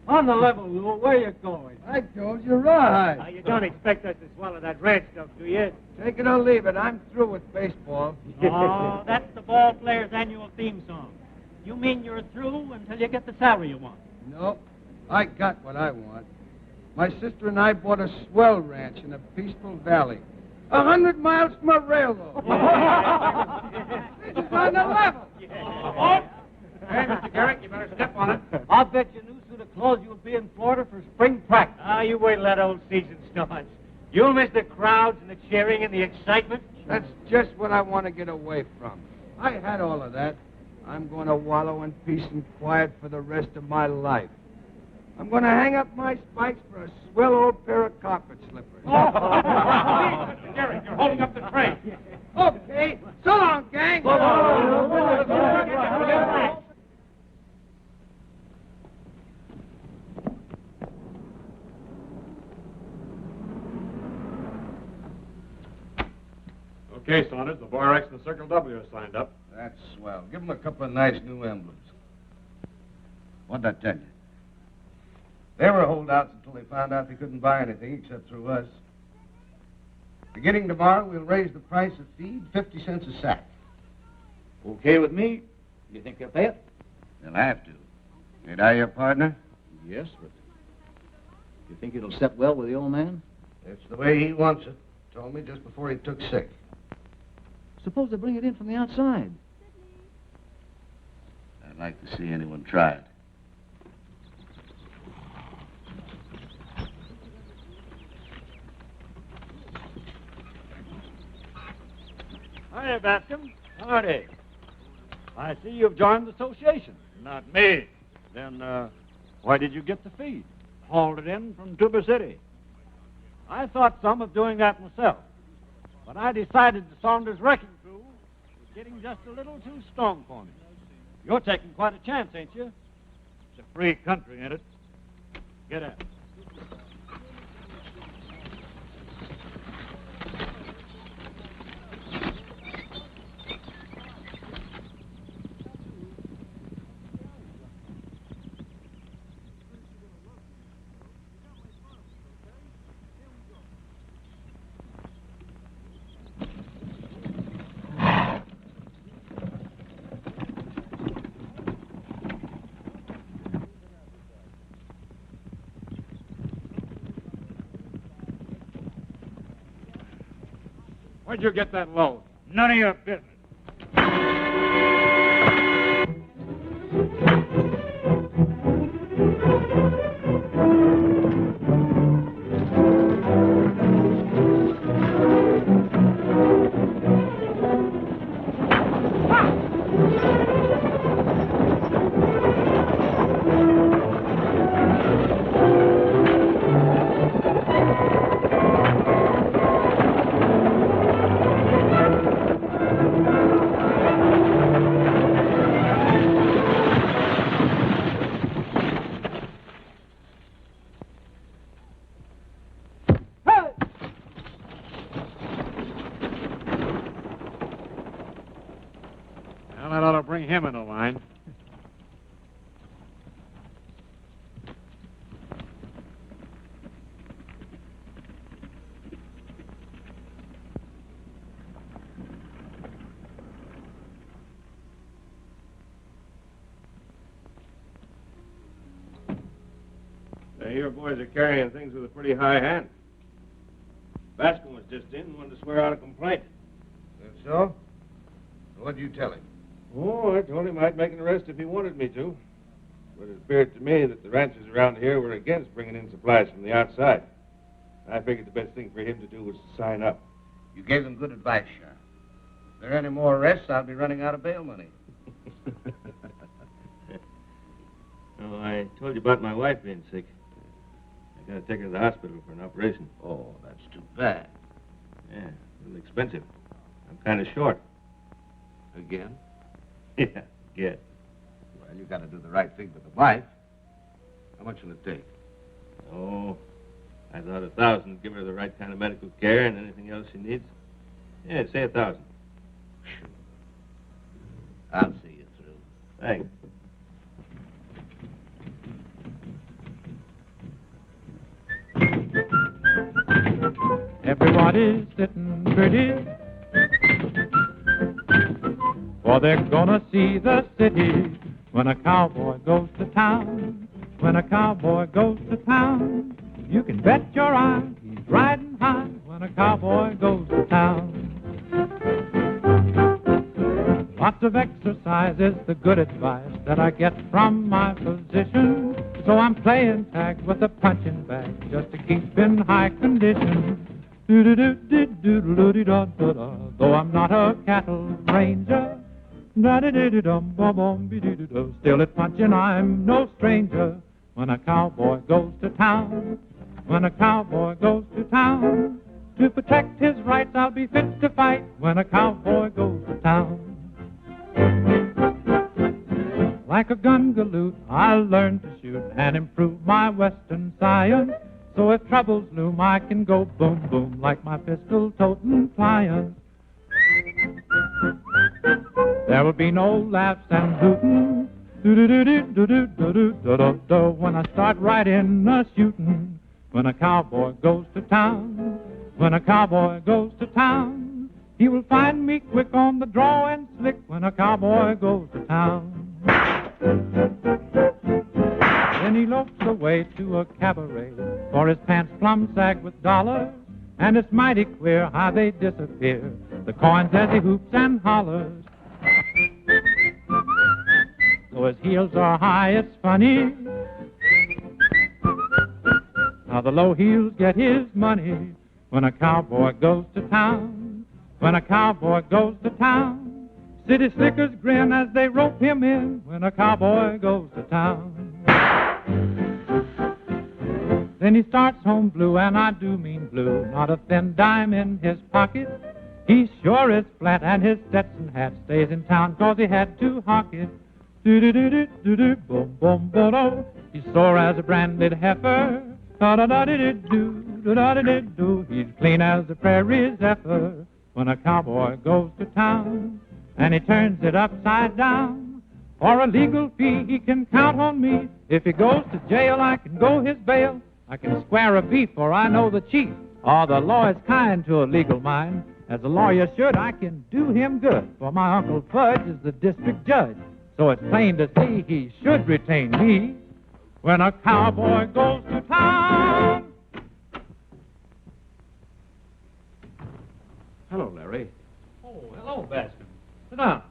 On the level, Lou. Where you going? I told you, rawhide. You don't expect us to swallow that ranch stuff, do you? Take it or leave it. I'm through with baseball. Oh, that's the ball player's annual theme song. You mean you're through until you get the salary you want? Nope. I got what I want. My sister and I bought a swell ranch in a peaceful valley. 100 miles from a railroad. This is on the level. Hey, Mr. Gehrig, you better step on it. I'll bet you new suit of clothes you'll be in Florida for spring practice. You wait till that old season starts. You'll miss the crowds and the cheering and the excitement. That's just what I want to get away from. I had all of that. I'm going to wallow in peace and quiet for the rest of my life. I'm going to hang up my spikes for a swell old pair of carpet slippers. Mr. Gehrig, you're holding up the train. Okay. So long, gang. Okay, Saunders, the Bar X and the Circle W are signed up. That's swell. Give them a couple of nice new emblems. What'd I tell you? They were holdouts until they found out they couldn't buy anything except through us. Beginning tomorrow, we'll raise the price of feed 50 cents a sack. Okay with me. You think they'll pay it? They'll have to. Ain't I your partner? Yes, but you think it'll set well with the old man? It's the way he wants it. Told me just before he took sick. Suppose they bring it in from the outside. I'd like to see anyone try it. Hiya, Bascom. Howdy. I see you've joined the association. Not me. Then, why did you get the feed? Hauled it in from Tuba City. I thought some of doing that myself. But I decided the Saunders wrecking crew was getting just a little too strong for me. You're taking quite a chance, ain't you? It's a free country, ain't it? Get at it. Where'd you get that load? None of your business. Well, that ought to bring him into line. Say, your boys are carrying things with a pretty high hand. Bascom was just in and wanted to swear out a complaint. That's so? What'd you tell him? Oh, I told him I'd make an arrest if he wanted me to. But it appeared to me that the ranchers around here were against bringing in supplies from the outside. I figured the best thing for him to do was to sign up. You gave them good advice, Sheriff. If there are any more arrests, I'll be running out of bail money. Oh, I told you about my wife being sick. I gotta take her to the hospital for an operation. Oh, that's too bad. Yeah, a little expensive. I'm kind of short. Again? Yeah, yeah. Well, you got to do the right thing for the wife. How much will it take? Oh, I thought 1,000 would give her the right kind of medical care and anything else she needs. Yeah, say 1,000. Sure. I'll see you through. Thanks. everybody's sitting pretty, for they're gonna see the city when a cowboy goes to town. When a cowboy goes to town, you can bet your eye he's riding high when a cowboy goes to town. Lots of exercise is the good advice that I get from my physician, so I'm playing tag with a punching bag just to keep in high condition. Do-do-do-do-do-do-do-do-do-do. Though I'm not a cattle ranger, da-da-da-da-dum-ba-bum-be-do-do-do. Still at punching I'm no stranger when a cowboy goes to town. When a cowboy goes to town, to protect his rights I'll be fit to fight when a cowboy goes to town. Like a gun galoot, I'll learn to shoot and improve my western science. So if troubles loom, I can go boom, boom like my pistol-toting pliant. There will be no laughs and hootin', do-do-do-do-do-do-do-do-do-do, when I start right in a shootin'. When a cowboy goes to town, when a cowboy goes to town, he will find me quick on the draw and slick when a cowboy goes to town. Then he lopes away to a cabaret, for his pants plumb sag with dollars, and it's mighty queer how they disappear, the coins as he hoops and hollers. So his heels are high, it's funny how the low heels get his money when a cowboy goes to town. When a cowboy goes to town, city slickers grin as they rope him in when a cowboy goes to town. Then he starts home blue, and I do mean blue, not a thin dime in his pocket. He sure is flat, and his Stetson hat stays in town 'cause he had to hawk it. Do-do-do-do-do-do, boom-boom-bo-do. He's sore as a branded heifer. Da-da-da-di-di-do, da-da-di-di-do. He's clean as a prairie zephyr when a cowboy goes to town, and he turns it upside down. For a legal fee, he can count on me. If he goes to jail, I can go his bail. I can square a beef, for I know the chief. Oh, the law is kind to a legal mind. As a lawyer should, I can do him good, for my Uncle Fudge is the district judge. So it's plain to see he should retain me when a cowboy goes to town. Hello, Larry. Oh, hello, Bascom. Sit down.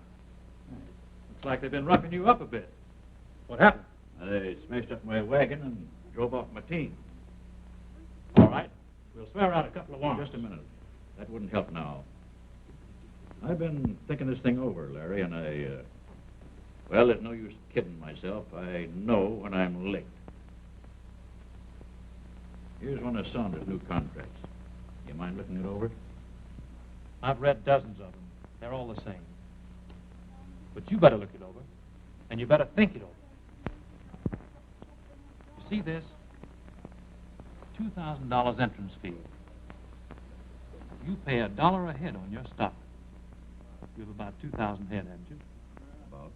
Looks like they've been roughing you up a bit. What happened? They smashed up my wagon and drove off my team. All right. We'll swear out a couple of warrants. Just a minute. That wouldn't help now. I've been thinking this thing over, Larry, and well, there's no use kidding myself. I know when I'm licked. Here's one of Saunders' new contracts. You mind looking it over? I've read dozens of them. They're all the same. But you better look it over, and you better think it over. You see this? $2,000 entrance fee. You pay $1 a head on your stock. You have about 2,000 head, haven't you? About.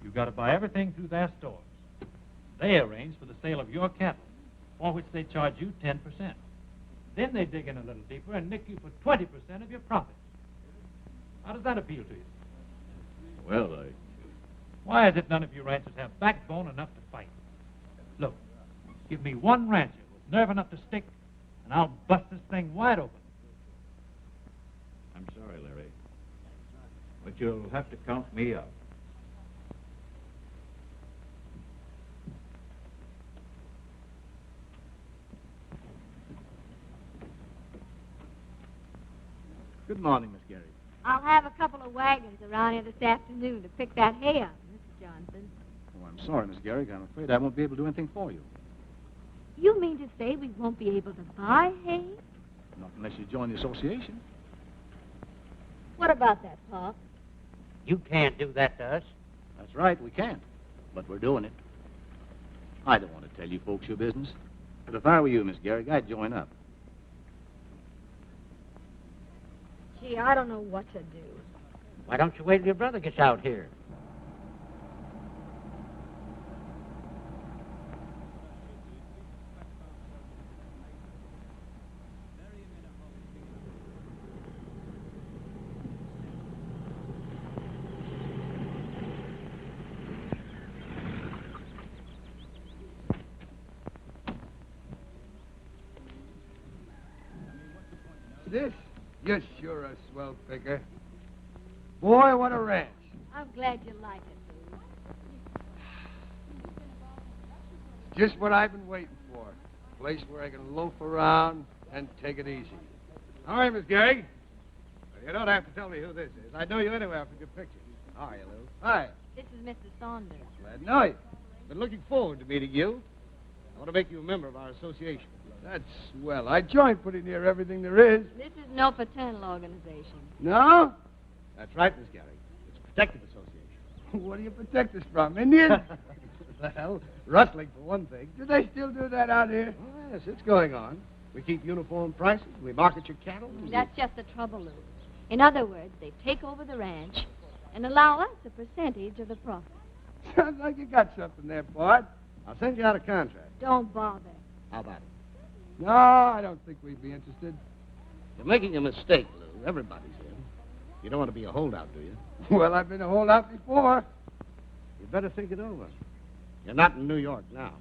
You've got to buy everything through their stores. They arrange for the sale of your cattle, for which they charge you 10%. Then they dig in a little deeper and nick you for 20% of your profits. How does that appeal to you? Well, Why is it none of you ranchers have backbone enough to fight? Look, give me one rancher with nerve enough to stick, and I'll bust this thing wide open. I'm sorry, Larry, but you'll have to count me out. Good morning, Miss Gehrig. I'll have a couple of wagons around here this afternoon to pick that hay up, Mr. Johnson. Oh, I'm sorry, Miss Gehrig. I'm afraid I won't be able to do anything for you. You mean to say we won't be able to buy hay? Not unless you join the association. What about that, Pop? You can't do that to us. That's right, we can't. But we're doing it. I don't want to tell you folks your business. But if I were you, Miss Gehrig, I'd join up. Gee, I don't know what to do. Why don't you wait till your brother gets out here? this? You're sure a swell picker. Boy, what a ranch. I'm glad you like it, Lou. Just what I've been waiting for. A place where I can loaf around and take it easy. All right, Miss Gehrig. You don't have to tell me who this is. I know you anyway after your picture. How are you, Lou? Hi. This is Mr. Saunders. Glad to know you. Been looking forward to meeting you. I want to make you a member of our association. That's swell. I joined pretty near everything there is. This is no fraternal organization. No? That's right, Miss Gehrig. It's a protective association. What do you protect us from? Indians? Well, rustling for one thing. Do they still do that out here? Oh, yes, it's going on. We keep uniform prices. We market your cattle. That's just the trouble, Lou. In other words, they take over the ranch and allow us a percentage of the profit. Sounds like you got something there, Bart. I'll send you out a contract. Don't bother. How about it? No, I don't think we'd be interested. You're making a mistake, Lou. Everybody's here. You don't want to be a holdout, do you? Well, I've been a holdout before. You'd better think it over. You're not in New York now.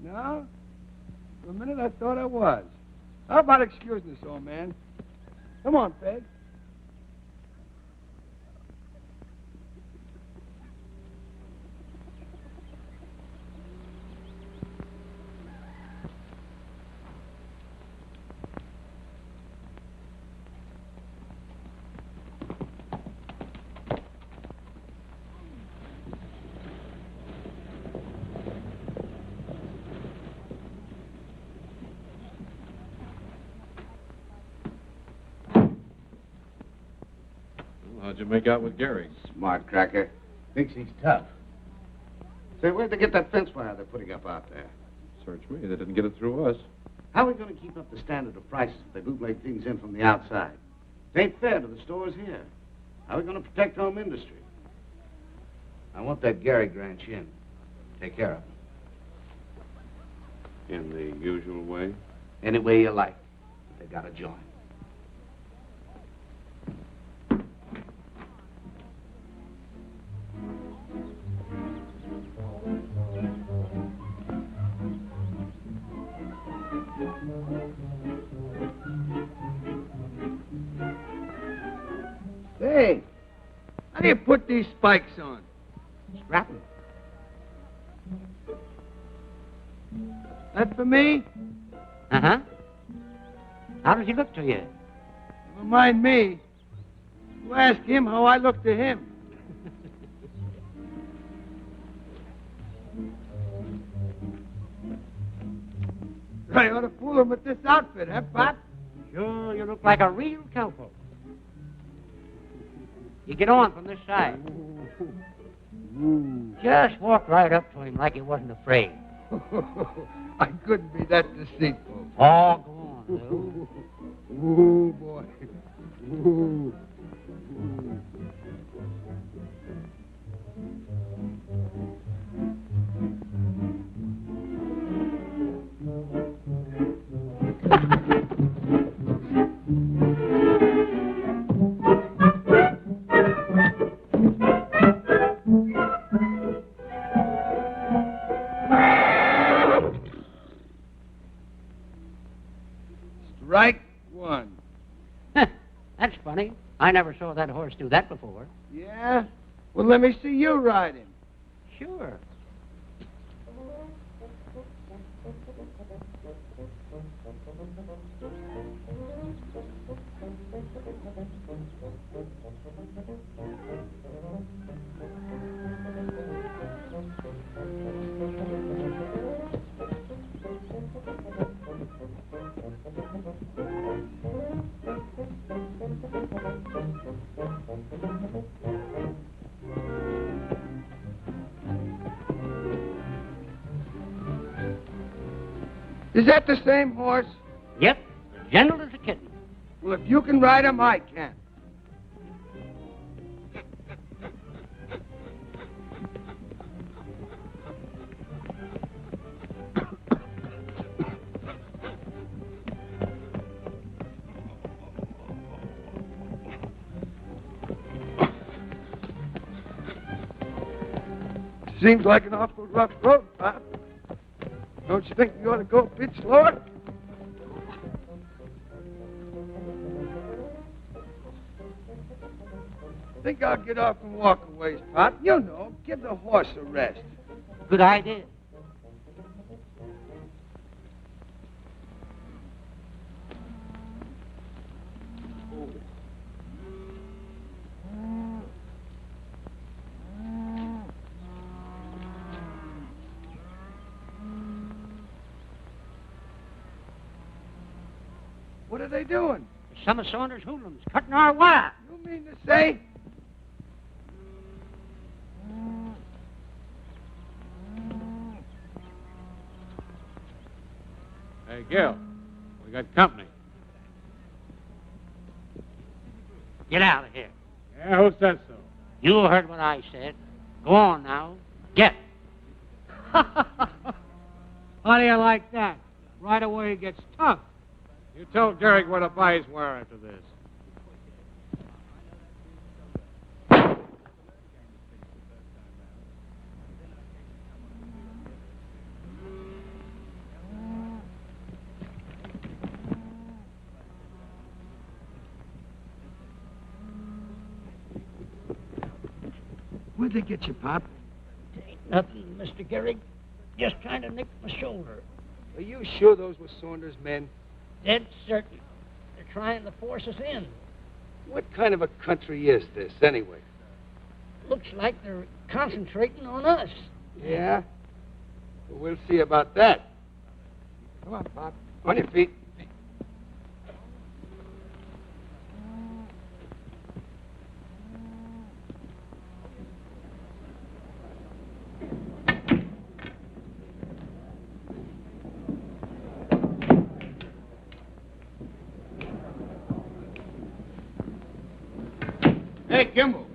No? For a minute, I thought I was. How about excusing us, old man? Come on, Peg. How'd you make out with Gehrig? Smart cracker. Thinks he's tough. Say, where'd they get that fence wire they're putting up out there? Search me. They didn't get it through us. How are we going to keep up the standard of prices if they bootleg things in from the outside? It ain't fair to the stores here. How are we going to protect home industry? I want that Gehrig ranch in. Take care of him. In the usual way? Any way you like. But they got to join. Hey, how do you put these spikes on? Scrapping. That for me? Uh-huh. How does he look to you? Never mind me. You ask him how I look to him. I ought to fool him with this outfit, huh, Pop? Sure, you look like a real cowpoke. You get on from this side. Just walk right up to him like he wasn't afraid. I couldn't be that deceitful. Oh, go on, Lou. Ooh, boy. Ooh. Strike one. That's funny. I never saw that horse do that before. Yeah? Well, let me see you ride him. Sure. Is that the same horse? Yep. Gentle as a kitten. Well, if you can ride him, I can. Seems like an awful rough road, Pop. Don't you think you ought to go a bit slower? Think I'll get off and walk a ways, Pop? You know, give the horse a rest. Good idea. What are they doing? Some of Saunders' hoodlums cutting our wire. You mean to say? Hey, Gil, we got company. Get out of here. Yeah, who said so? You heard what I said. Go on now. Get. How do you like that? Right away it gets tough. You tell Gehrig where to buy his wire after this. Where'd they get you, Pop? Ain't nothing, Mr. Gehrig. Just trying to nick my shoulder. Are you sure those were Saunders' men? Dead certain. They're trying to force us in. What kind of a country is this, anyway? Looks like they're concentrating on us. Yeah? Well, we'll see about that. Come on, Pop. On your feet. Hey, Kimball.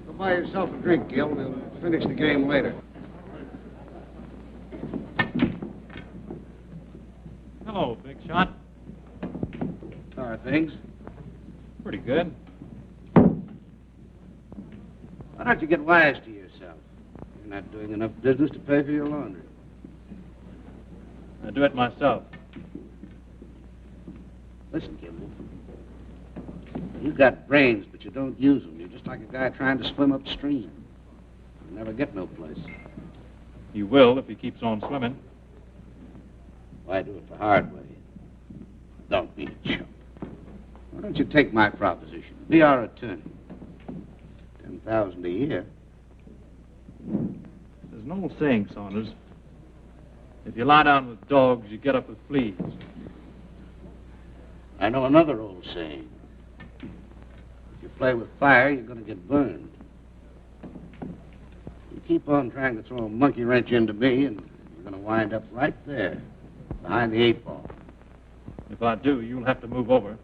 Go buy yourself a drink, Gil. We'll finish the game later. Hello, Big Shot. How are things? Pretty good. Why don't you get wise to yourself? You're not doing enough business to pay for your laundry. I do it myself. Listen, Kimball. You got brains, but you don't use them. You're just like a guy trying to swim upstream. You'll never get no place. You will if he keeps on swimming. Why do it the hard way? Don't be a chump. Why don't you take my proposition? Be our attorney. $10,000 a year. There's an old saying, Saunders. If you lie down with dogs, you get up with fleas. I know another old saying. If you play with fire, you're going to get burned. You keep on trying to throw a monkey wrench into me, and you're going to wind up right there, behind the 8 ball. If I do, you'll have to move over.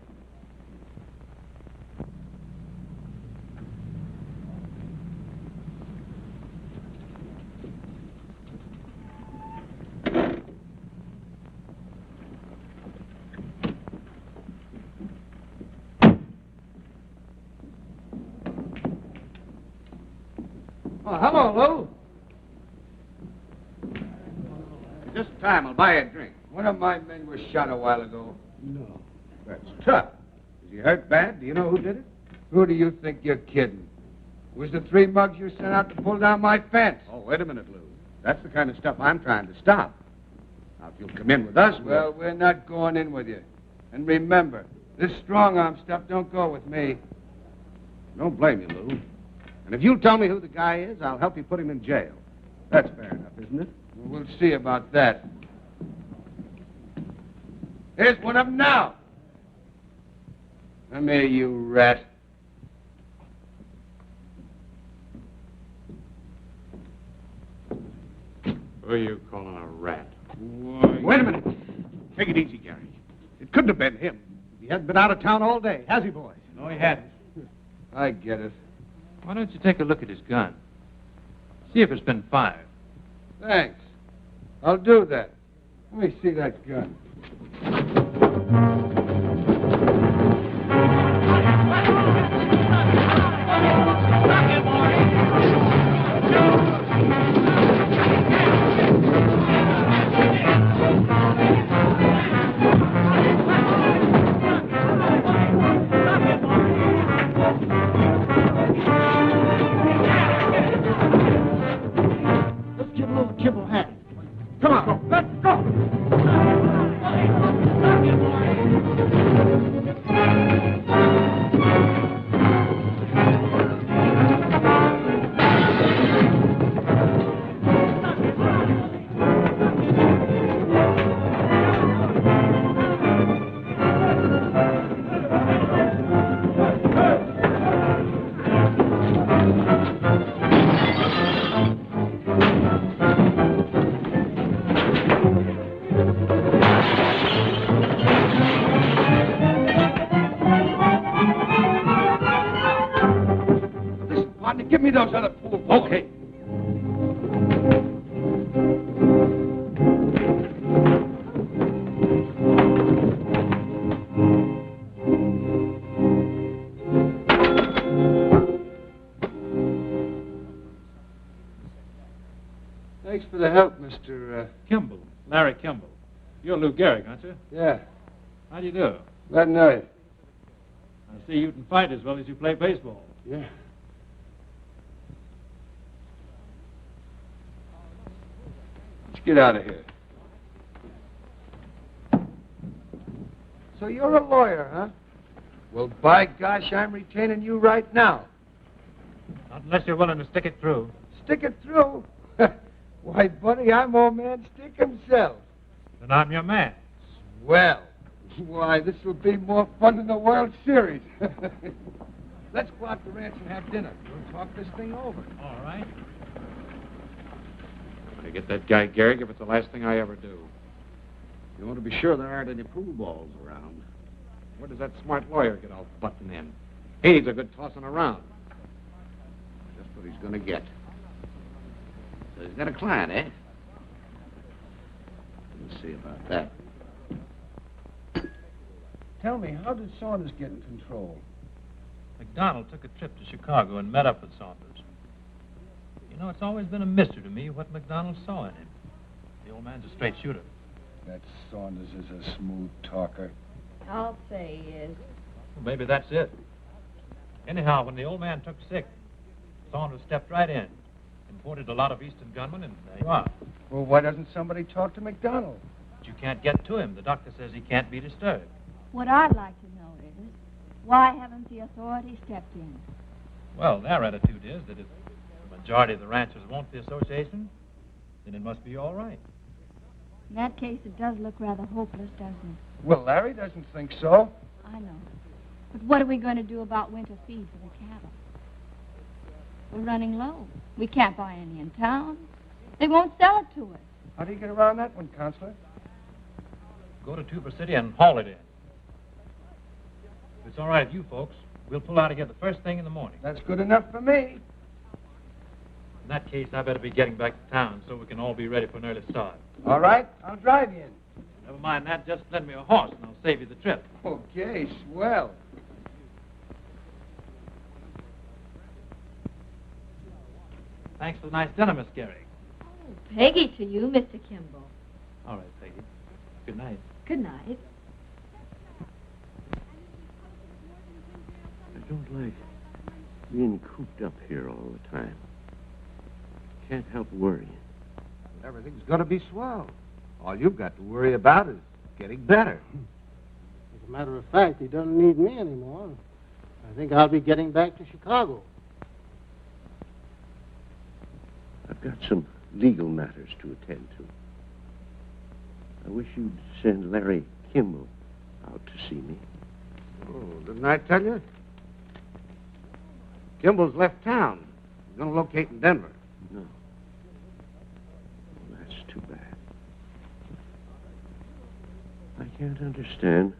Oh, hello, Lou. Just time. I'll buy you a drink. One of my men was shot a while ago. No. That's tough. Is he hurt bad? Do you know who did it? Who do you think you're kidding? It was the 3 mugs you sent out to pull down my fence. Oh, wait a minute, Lou. That's the kind of stuff I'm trying to stop. Now, if you'll come in with us, Well, we're not going in with you. And remember, this strong-arm stuff don't go with me. Don't blame you, Lou. And if you'll tell me who the guy is, I'll help you put him in jail. That's fair enough, isn't it? Well, we'll see about that. Here's one of them now. Come here, you rat. Who are you calling a rat? Why... Wait a minute. Take it easy, Gary. It couldn't have been him. He hasn't been out of town all day, has he, boys? No, he hadn't. I get it. Why don't you take a look at his gun? See if it's been fired. Thanks. I'll do that. Let me see that gun. Kimball has. Come on, let's go. Give me those other pool balls. Okay. Thanks for the help, Mr. Kimball. Larry Kimball. You're Lou Gehrig, aren't you? Yeah. How do you do? Glad to know you. I see you can fight as well as you play baseball. Yeah. Let's get out of here. So you're a lawyer, huh? Well, by gosh, I'm retaining you right now. Not unless you're willing to stick it through. Stick it through? Why, buddy, I'm old man Stick himself. Then I'm your man. Well, why, this will be more fun than the World Series. Let's go out to the ranch and have dinner. We'll talk this thing over. All right. I get that guy Gehrig if it's the last thing I ever do. You want to be sure there aren't any pool balls around. Where does that smart lawyer get all butting in? He needs a good tossing around. Just what he's going to get. So he's got a client, eh? Let's see about that. Tell me, how did Saunders get in control? McDonald took a trip to Chicago and met up with Saunders. You know, it's always been a mystery to me what McDonald saw in him. The old man's a straight shooter. That Saunders is a smooth talker. I'll say he is. Well, maybe that's it. Anyhow, when the old man took sick, Saunders stepped right in, imported a lot of Eastern gunmen, and there you are. Well, why doesn't somebody talk to McDonald? But you can't get to him. The doctor says he can't be disturbed. What I'd like to know is, why haven't the authorities stepped in? Well, their attitude is that if the majority of the ranchers want the association, then it must be all right. In that case, it does look rather hopeless, doesn't it? Well, Larry doesn't think so. I know. But what are we going to do about winter feed for the cattle? We're running low. We can't buy any in town. They won't sell it to us. How do you get around that one, Counselor? Go to Tuber City and haul it in. If it's all right with you folks, we'll pull out of here the first thing in the morning. That's good enough for me. In that case, I better be getting back to town so we can all be ready for an early start. All right, I'll drive you in. Never mind that. Just lend me a horse and I'll save you the trip. Okay, swell. Thanks for the nice dinner, Miss Gehrig. Oh, Peggy to you, Mr. Kimball. All right, Peggy. Good night. Good night. I don't like being cooped up here all the time. Can't help worrying. Everything's going to be swell. All you've got to worry about is getting better. As a matter of fact, he doesn't need me anymore. I think I'll be getting back to Chicago. I've got some legal matters to attend to. I wish you'd send Larry Kimball out to see me. Oh, didn't I tell you? Kimball's left town. He's going to locate in Denver. No. Well, that's too bad. I can't understand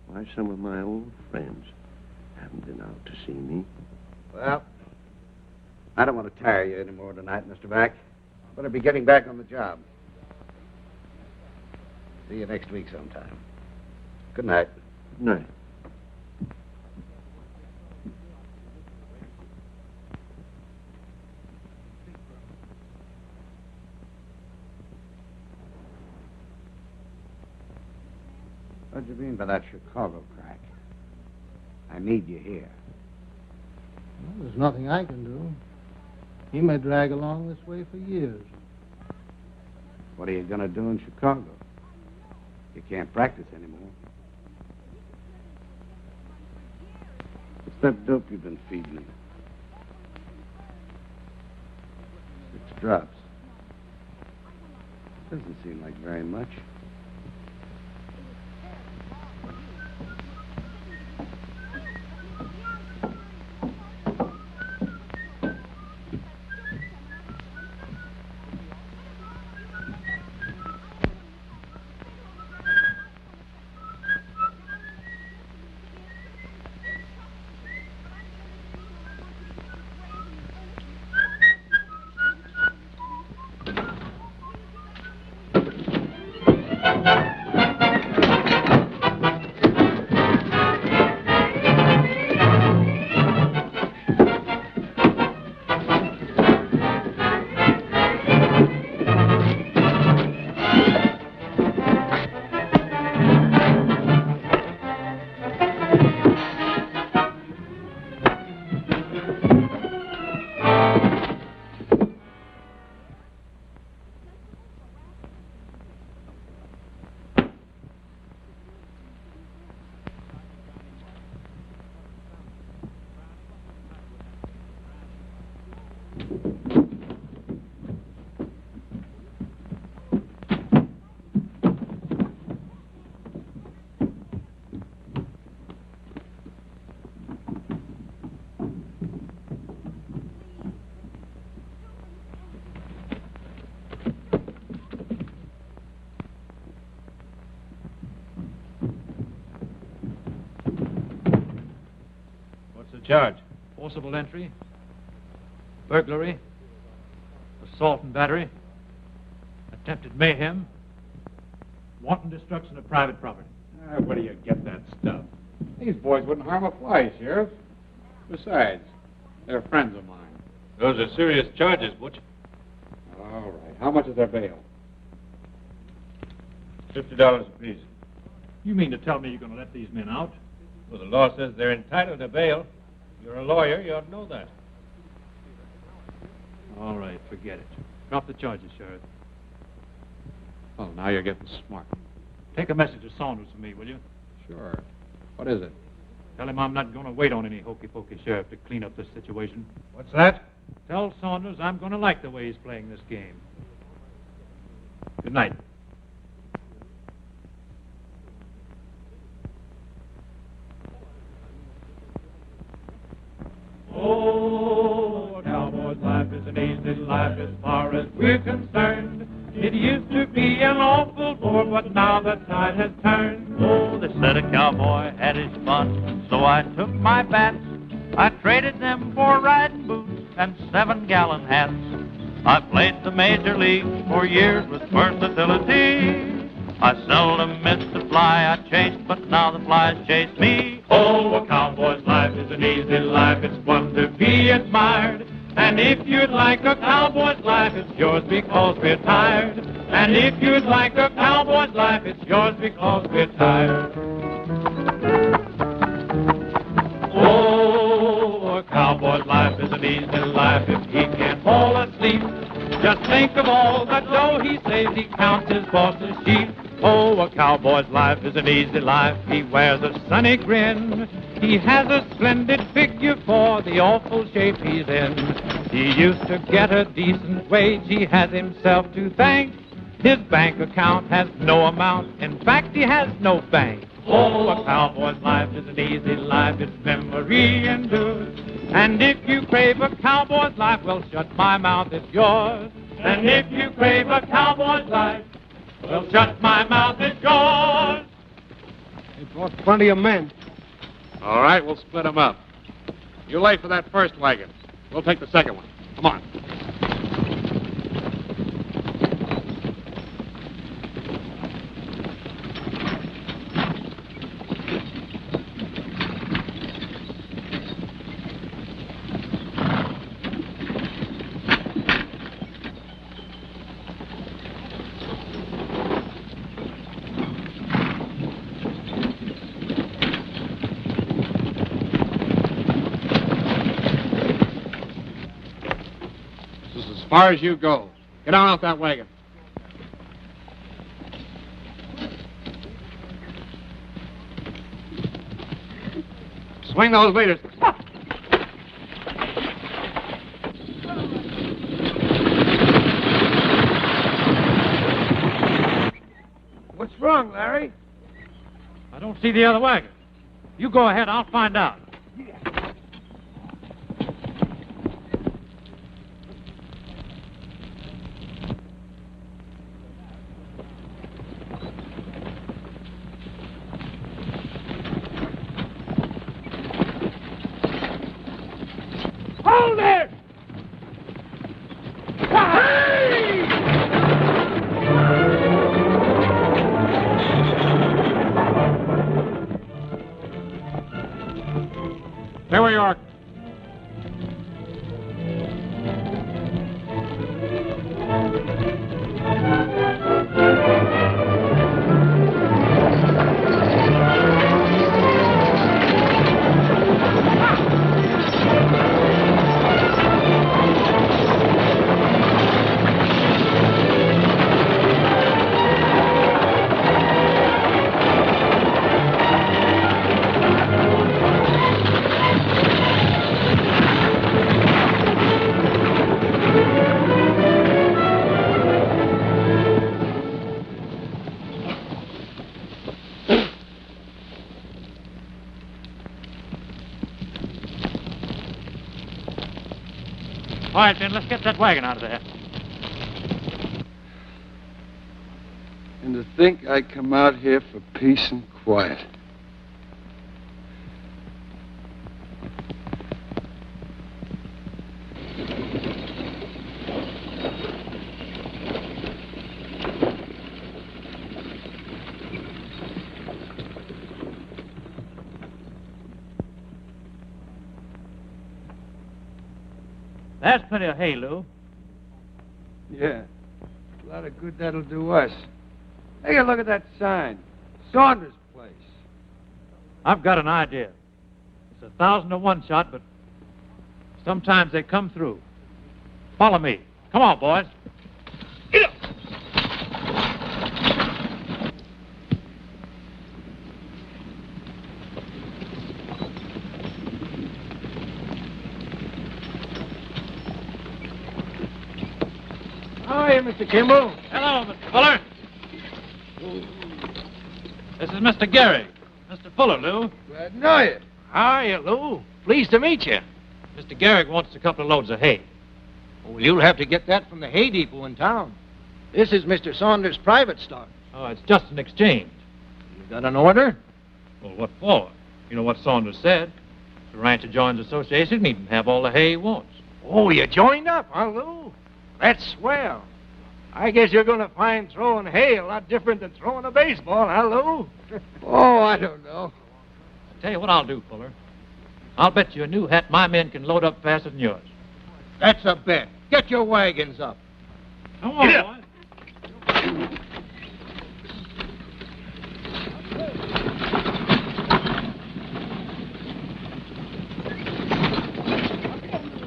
why some of my old friends haven't been out to see me. Well, I don't want to tire you any more tonight, Mr. Back. Better be getting back on the job. See you next week sometime. Good night. Good night. What do you mean by that Chicago crack? I need you here. Well, there's nothing I can do. He may drag along this way for years. What are you going to do in Chicago? You can't practice anymore. What's that dope you've been feeding me? 6 drops. Doesn't seem like very much. Charge: forcible entry, burglary, assault and battery, attempted mayhem, wanton destruction of private property. Where do you get that stuff? These boys wouldn't harm a fly, Sheriff. Besides, they're friends of mine. Those are serious charges, Butch. All right. How much is their bail? $50 apiece. You mean to tell me you're going to let these men out? Well, the law says they're entitled to bail. You're a lawyer. You ought to know that. All right, forget it. Drop the charges, Sheriff. Oh, now you're getting smart. Take a message to Saunders for me, will you? Sure. What is it? Tell him I'm not going to wait on any hokey-pokey sheriff to clean up this situation. What's that? Tell Saunders I'm going to like the way he's playing this game. Good night. Oh, a cowboy's life is an easy life as far as we're concerned. It used to be an awful bore, but now the tide has turned. Oh, they said a cowboy had his fun, so I took my bats. I traded them for riding boots and 7-gallon hats. I played the major league for years with versatility. I seldom missed a fly I chased, but now the flies chase me. Oh, a cowboy's life is an easy life. It's one to be admired. And if you'd like a cowboy's life, it's yours because we're tired. And if you'd like a cowboy's life, it's yours because we're tired. Oh, a cowboy's life is an easy life if he can't fall asleep. Just think of all the dough he saves, he counts his boss's sheep. Oh, a cowboy's life is an easy life. He wears a sunny grin. He has a splendid figure for the awful shape he's in. He used to get a decent wage. He has himself to thank. His bank account has no amount. In fact, he has no bank. Oh, a cowboy's life is an easy life. Its memory endures. And if you crave a cowboy's life, well, shut my mouth, it's yours. And if you crave a cowboy's life, well, shut my mouth, it's yours. They brought plenty of men. All right, we'll split them up. You lay for that first wagon. We'll take the second one. Come on. As far as you go. Get on off that wagon. Swing those leaders. What's wrong, Larry? I don't see the other wagon. You go ahead, I'll find out. Hold it! There we are. All right, then, let's get that wagon out of there. And to think I come out here for peace and quiet. That's plenty of hay, Lou. Yeah. A lot of good that'll do us. Take a look at that sign. Saunders' place. I've got an idea. It's 1,000 to 1 shot, but sometimes they come through. Follow me. Come on, boys. Get up! How are you, Mr. Kimball? Hello, Mr. Fuller. This is Mr. Gehrig. Mr. Fuller, Lou. Glad to know you. How are you, Lou? Pleased to meet you. Mr. Gehrig wants a couple of loads of hay. Well, you'll have to get that from the hay depot in town. This is Mr. Saunders' private stock. Oh, it's just an exchange. You got an order? Well, what for? You know what Saunders said. If the rancher joins the association, he can have all the hay he wants. Oh, you joined up, huh, Lou? That's swell. I guess you're going to find throwing hay a lot different than throwing a baseball, huh, Lou? Oh, I don't know. I'll tell you what I'll do, Fuller. I'll bet you a new hat my men can load up faster than yours. That's a bet. Get your wagons up. Come on, boys.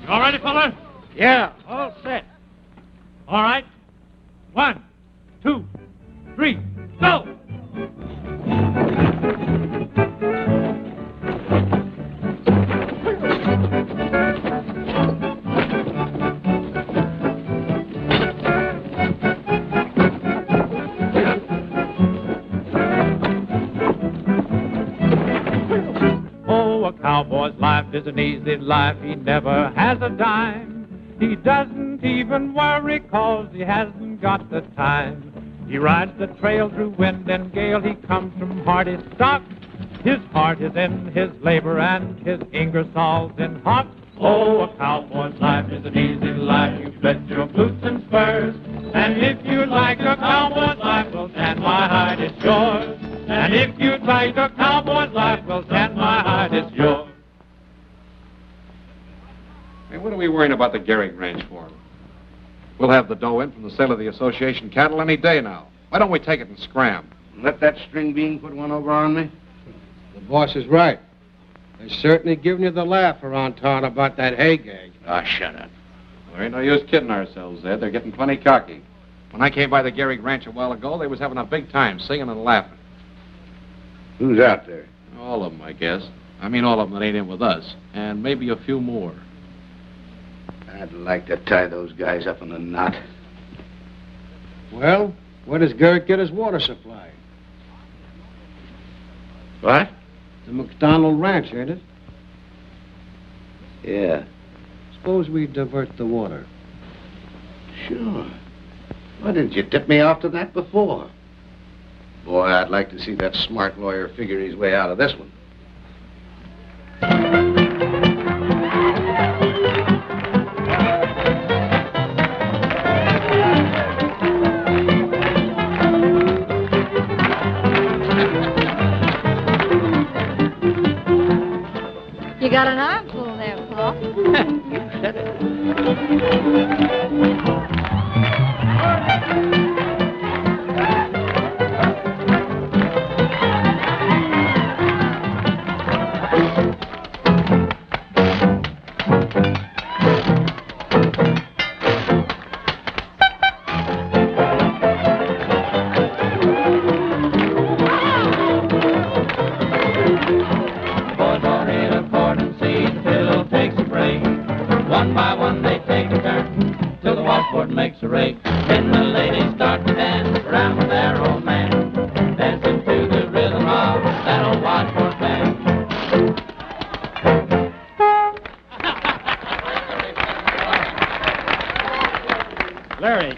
You all ready, Fuller? Yeah, all set. All right. 1, 2, 3, go! Oh, a cowboy's life is an easy life. He never has a dime. He doesn't even worry 'cause he hasn't got the time. He rides the trail through wind and gale. He comes from hardy stock. His heart is in his labor and his Ingersoll's in hock. Oh, a cowboy's life is an easy life. You bet your boots and spurs. And if you like a cowboy's life, well, stand my hide, it's yours. And if you'd like a cowboy's life, well, stand my hide, it's yours. Hey, what are we worrying about the Gehrig ranch for? We'll have the dough in from the sale of the association cattle any day now. Why don't we take it and scram? Let that string bean put one over on me? The boss is right. They're certainly giving you the laugh around town about that hay gag. Ah, shut up. There ain't no use kidding ourselves, Ed. They're getting plenty cocky. When I came by the Gehrig ranch a while ago, they was having a big time, singing and laughing. Who's out there? All of them, I guess. I mean all of them that ain't in with us. And maybe a few more. I'd like to tie those guys up in a knot. Well, where does Gehrig get his water supply? What? The McDonald Ranch, ain't it? Yeah. Suppose we divert the water. Sure. Why didn't you tip me off to that before? Boy, I'd like to see that smart lawyer figure his way out of this one. You got an armful there, Paul. You said it.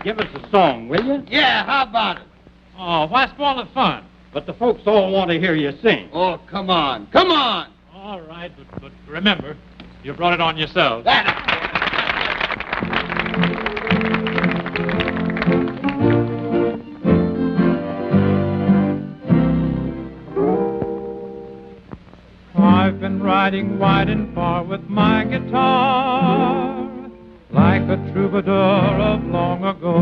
Give us a song, will you? Yeah, how about it? Oh, why spoil the fun? But the folks all want to hear you sing. Oh, come on. Come on. All right, but remember, you brought it on yourselves. I've been riding wide and far with my guitar, like a troubadour of long ago.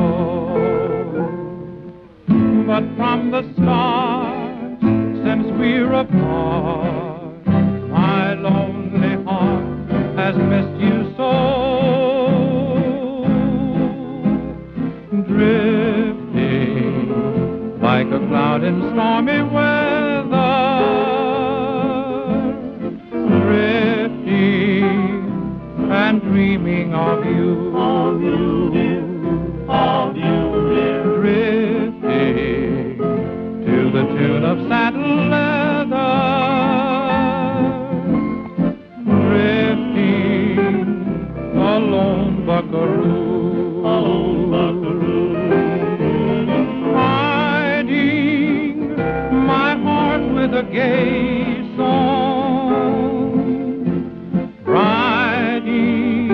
But from the start, since we're apart, my lonely heart has missed you so. Drifting like a cloud in stormy weather, drifting and dreaming of you, dear. Drifting to the tune of saddle leather, drifting a lone buckaroo, hiding my heart with a gay song, riding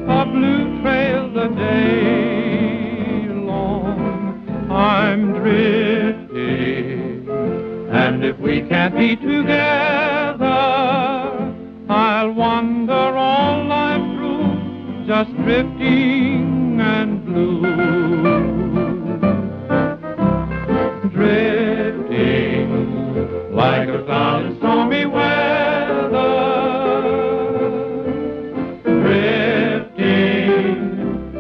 a blue trail the day long. I'm drifting, and if we can't be together, I'll wander all life through, just drifting and blue. Drifting like a cloud in stormy weather, drifting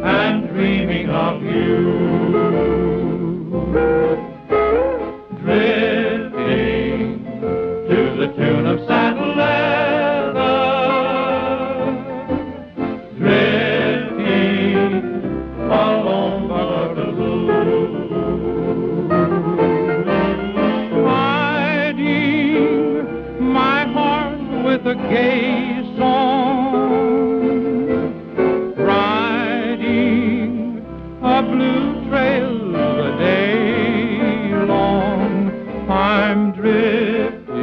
and dreaming of you, drifting to the tune of saddle leather, drifting along Ballew, hiding my heart with a gay song, riding a blue trail the day long. I'm drifting,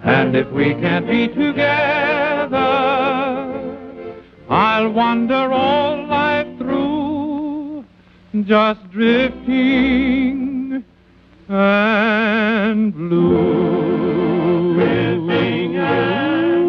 and if we can't be together, I'll wander all life through, just drifting and blue. Drifting and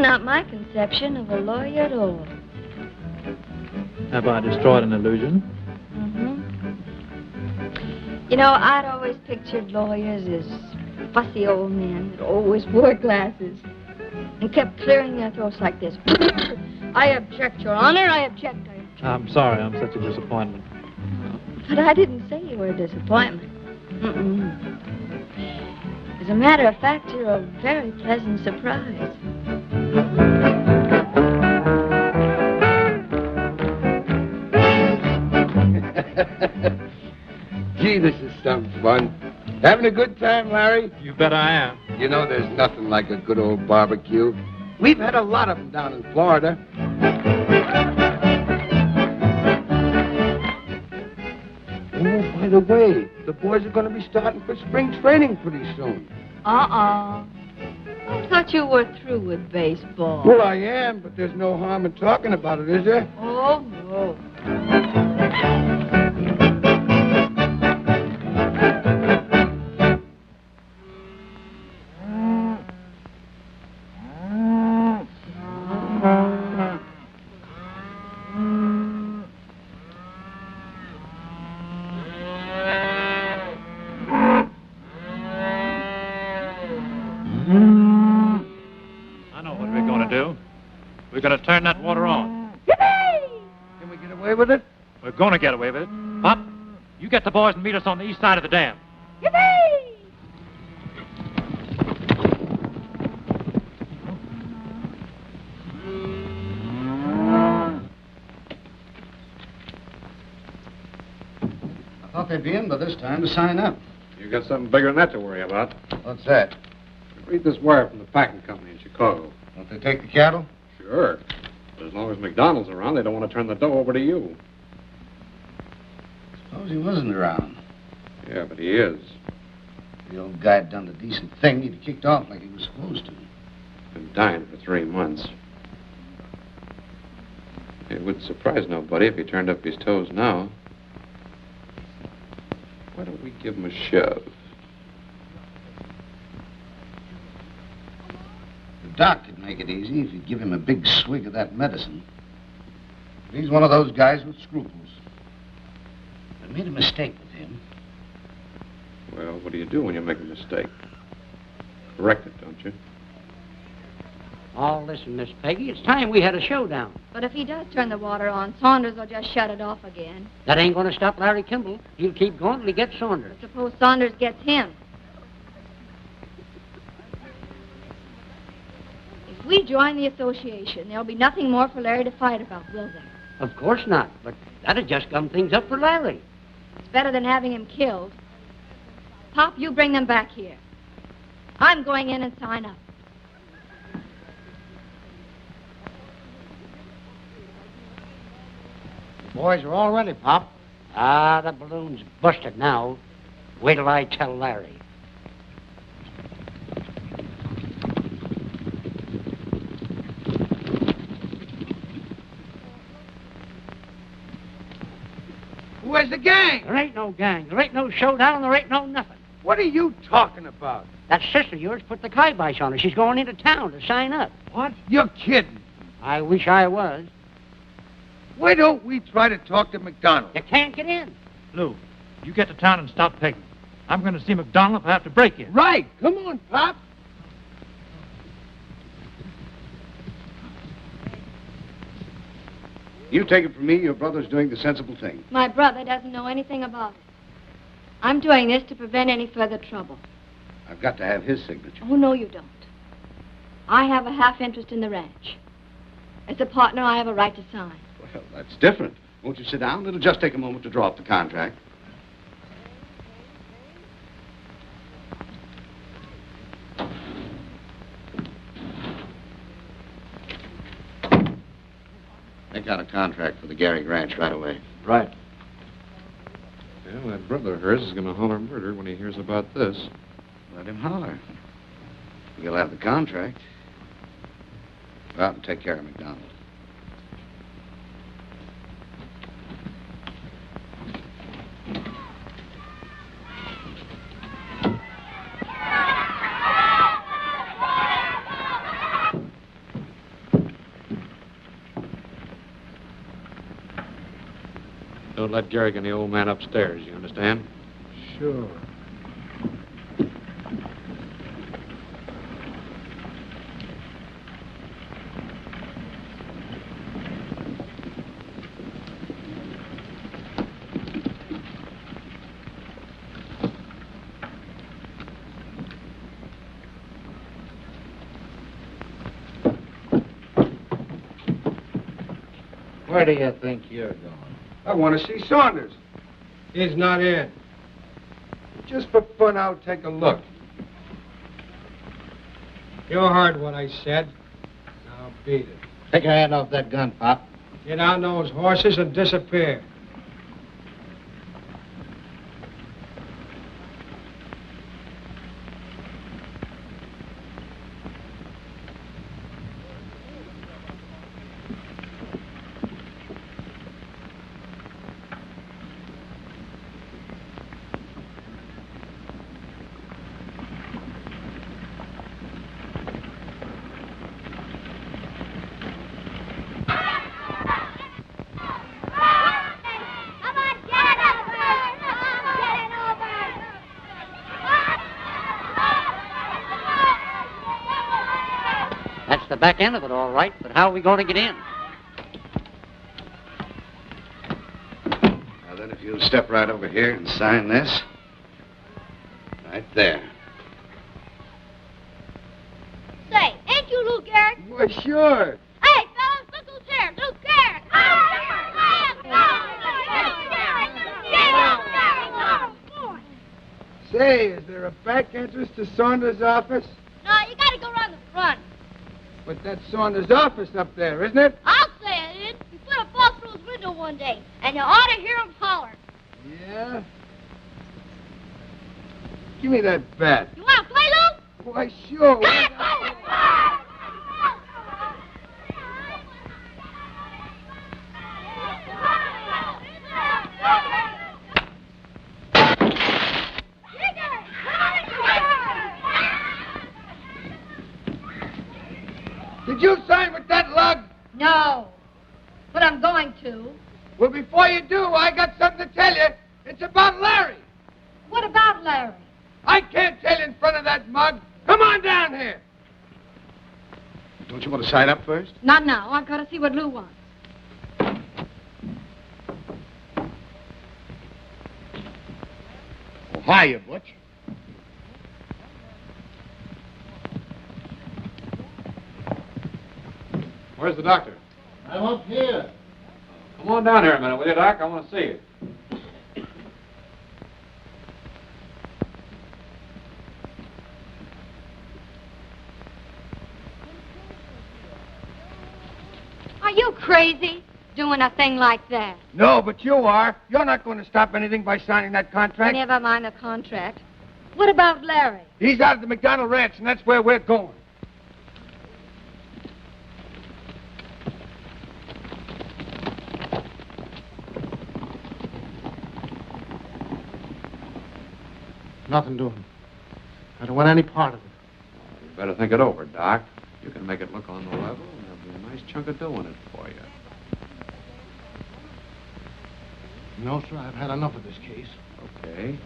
not my conception of a lawyer at all. Have I destroyed an illusion? Mm-hmm. You know, I'd always pictured lawyers as fussy old men that always wore glasses and kept clearing their throats like this. I object, Your Honor, I object, I object. I'm sorry, I'm such a disappointment. But I didn't say you were a disappointment. Mm-mm. As a matter of fact, you're a very pleasant surprise. Gee, this is some fun. Having a good time, Larry? You bet I am. You know, there's nothing like a good old barbecue. We've had a lot of them down in Florida. Oh, by the way, the boys are going to be starting for spring training pretty soon. I thought you were through with baseball. Well, I am, but there's no harm in talking about it, is there? Oh, no. Turn that water on. Can we get away with it? We're going to get away with it. Pop, you get the boys and meet us on the east side of the dam. I thought they'd be in by this time to sign up. You got something bigger than that to worry about. What's that? Read this wire from the packing company in Chicago. Won't they take the cattle? Sure. But as long as McDonald's around, they don't want to turn the dough over to you. Suppose he wasn't around. Yeah, but he is. If the old guy had done the decent thing, he'd have kicked off like he was supposed to. Been dying for 3 months. It wouldn't surprise nobody if he turned up his toes now. Why don't we give him a shove? The doc could make it easy if you'd give him a big swig of that medicine. But he's one of those guys with scruples. I made a mistake with him. Well, what do you do when you make a mistake? Correct it, don't you? Oh, listen, Miss Peggy, it's time we had a showdown. But if he does turn the water on, Saunders will just shut it off again. That ain't going to stop Larry Kimball. He'll keep going till he gets Saunders. But suppose Saunders gets him. If we join the association, there'll be nothing more for Larry to fight about, will there? Of course not, but that'd just gum things up for Larry. It's better than having him killed. Pop, you bring them back here. I'm going in and sign up. Boys are all ready, Pop. Ah, the balloon's busted now. Wait till I tell Larry. Where's the gang? There ain't no gang. There ain't no showdown. There ain't no nothing. What are you talking about? That sister of yours put the kibosh on her. She's going into town to sign up. What? You're kidding. I wish I was. Why don't we try to talk to McDonald? You can't get in. Lou, you get to town and stop Peggy. I'm going to see McDonald if I have to break in. Right. Come on, Pop. You take it from me, your brother's doing the sensible thing. My brother doesn't know anything about it. I'm doing this to prevent any further trouble. I've got to have his signature. Oh, no, you don't. I have a half interest in the ranch. As a partner, I have a right to sign. Well, that's different. Won't you sit down? It'll just take a moment to draw up the contract. Make out a contract for the Gehrig Ranch right away. Right. Well, that brother of hers is going to holler murder when he hears about this. Let him holler. You'll have the contract. Go out and take care of McDonald. Don't let Gehrig and the old man upstairs, you understand? Sure. Where do you think you're going? I want to see Saunders. He's not in. Just for fun, I'll take a look. You heard what I said. Now beat it. Take your hand off that gun, Pop. Get on those horses and disappear. That's the back end of it, all right, but how are we going to get in? Now then, if you'll step right over here and sign this. Right there. Say, ain't you Lou Gehrig? Well, sure. Hey, fellas, look who's here. Lou Gehrig. Say, is there a back entrance to Saunders' office? No, you gotta go around the front. But that's Saunders' office up there, isn't it? I'll say it is. We put a ball through his window one day, and you ought to hear him holler. Yeah? Give me that bat. You want to play, Lou? Why, sure. Did you sign with that lug? No, but I'm going to. Well, before you do, I got something to tell you. It's about Larry. What about Larry? I can't tell you in front of that mug. Come on down here. Don't you want to sign up first? Not now. I've got to see what Lou wants. Well, hiya, Butch. Where's the doctor? I'm up here. Come on down here a minute, will you, Doc? I want to see you. Are you crazy, doing a thing like that? No, but you are. You're not going to stop anything by signing that contract. Never mind the contract. What about Larry? He's out at the McDonald Ranch, and that's where we're going. Nothing doing. I don't want any part of it. You better think it over, Doc. You can make it look on the level, and there'll be a nice chunk of dough in it for you. No, sir, I've had enough of this case. Okay.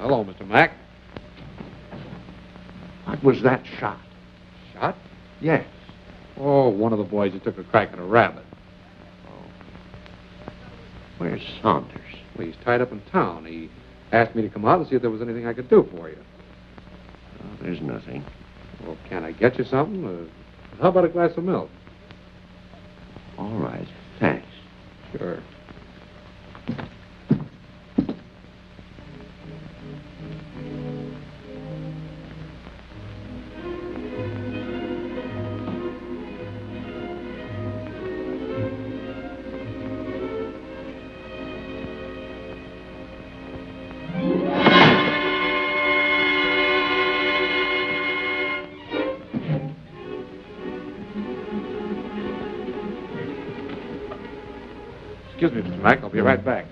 Hello, Mr. Mack. What was that shot? Shot? Yes. Oh, one of the boys who took a crack at a rabbit. Where's Saunders? Well, he's tied up in town. He asked me to come out and see if there was anything I could do for you. Oh, there's nothing. Well, can I get you something? How about a glass of milk? All right. Thanks. Sure. Excuse me, Mr. Mack. I'll be right back.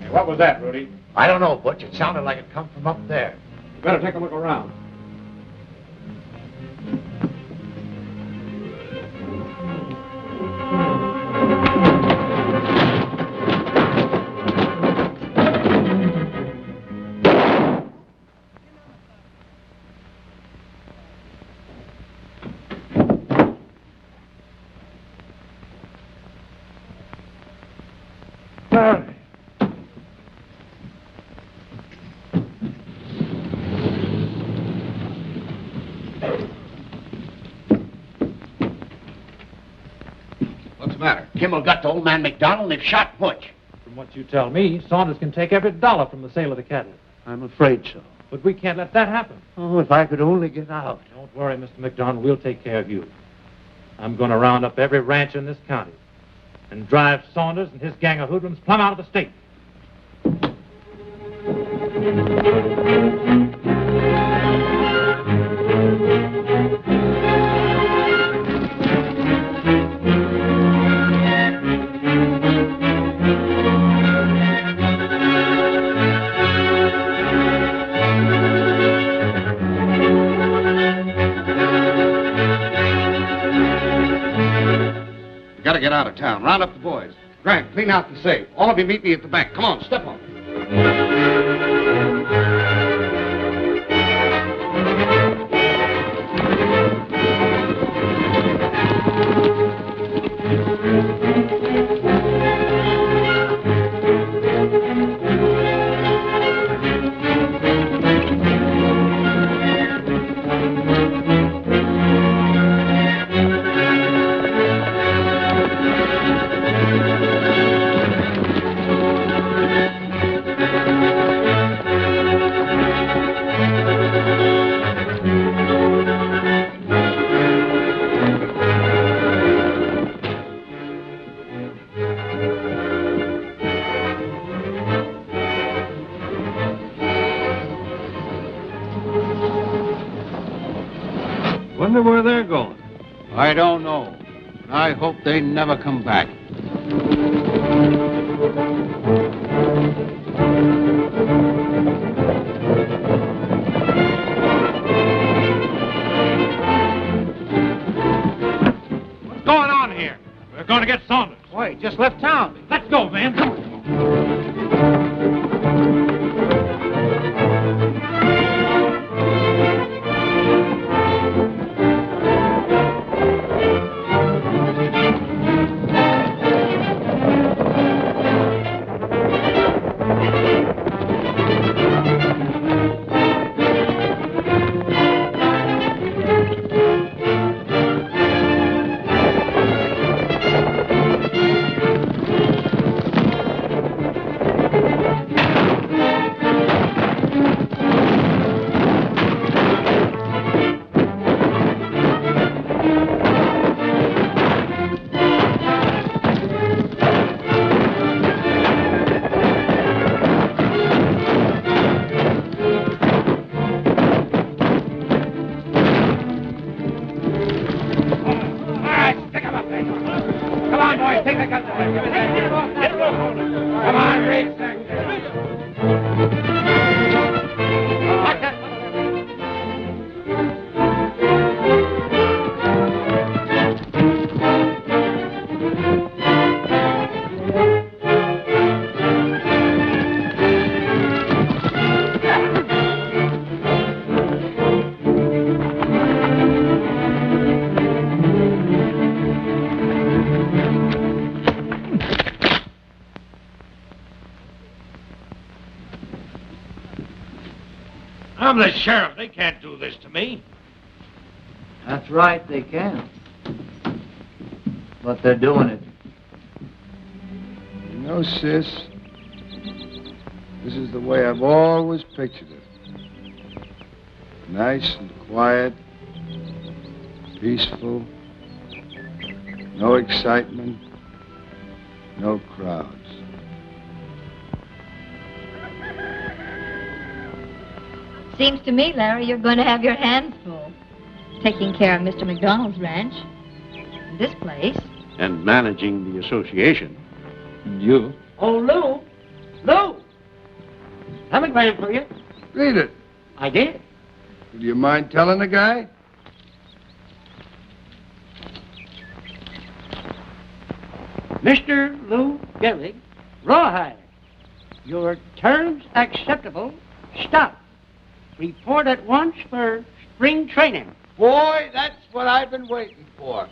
Hey, what was that, Rudy? I don't know, Butch. It sounded like it come from up there. You better take a look around. Kimmel got to old man McDonald and they've shot Butch. From what you tell me, Saunders can take every dollar from the sale of the cattle. I'm afraid so. But we can't let that happen. Oh, if I could only get out. Don't worry, Mr. McDonald. We'll take care of you. I'm going to round up every rancher in this county and drive Saunders and his gang of hoodlums plumb out of the state. Gotta get out of town. Round up the boys. Grant, clean out the safe. All of you meet me at the bank. Come on, step on. Wonder where they're going. I don't know. But I hope they never come back. What's going on here? We're going to get Saunders. Why, he just left town. Let's go, man. Come on. I'm the sheriff. They can't do this to me. That's right, they can. But they're doing it. You know, sis, this is the way I've always pictured it. Nice and quiet, peaceful, no excitement, no crowds. Seems to me, Larry, you're going to have your hands full. taking care of Mr. McDonald's ranch. This place. And managing the association. You? Oh, Lou. Lou! Telegram for you. Read it. I did. Do you mind telling the guy? Mr. Lou Gehrig, Rawhide. Your terms acceptable. Stop. Report at once for spring training. Boy, that's what I've been waiting for.